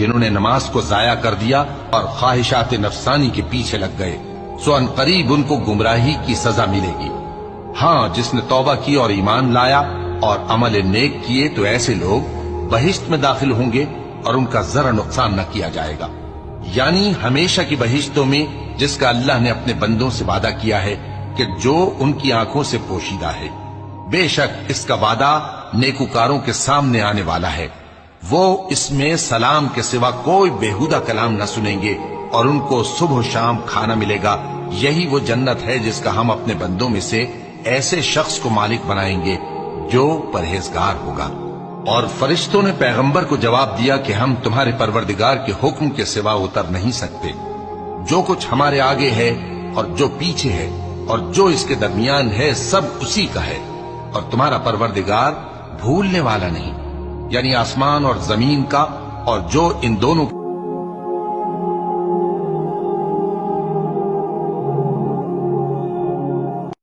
جنہوں نے نماز کو ضائع کر دیا اور خواہشات نفسانی کے پیچھے لگ گئے، سو ان قریب ان کو گمراہی کی سزا ملے گی۔ ہاں، جس نے توبہ کی اور ایمان لایا اور عمل نیک کیے تو ایسے لوگ بہشت میں داخل ہوں گے اور ان کا ذرا نقصان نہ کیا جائے گا، یعنی ہمیشہ کی بہشتوں میں جس کا اللہ نے اپنے بندوں سے وعدہ کیا ہے کہ جو ان کی آنکھوں سے پوشیدہ ہے۔ بے شک اس کا وعدہ نیکوکاروں کے سامنے آنے والا ہے، وہ اس میں سلام کے سوا کوئی بےہودہ کلام نہ سنیں گے اور ان کو صبح و شام کھانا ملے گا۔ یہی وہ جنت ہے جس کا ہم اپنے بندوں میں سے ایسے شخص کو مالک بنائیں گے جو پرہیزگار ہوگا۔ اور فرشتوں نے پیغمبر کو جواب دیا کہ ہم تمہارے پروردگار کے حکم کے سوا اتر نہیں سکتے، جو کچھ ہمارے آگے ہے اور جو پیچھے ہے اور جو اس کے درمیان ہے سب اسی کا ہے، اور تمہارا پروردگار بھولنے والا نہیں، یعنی آسمان اور زمین کا اور جو ان دونوں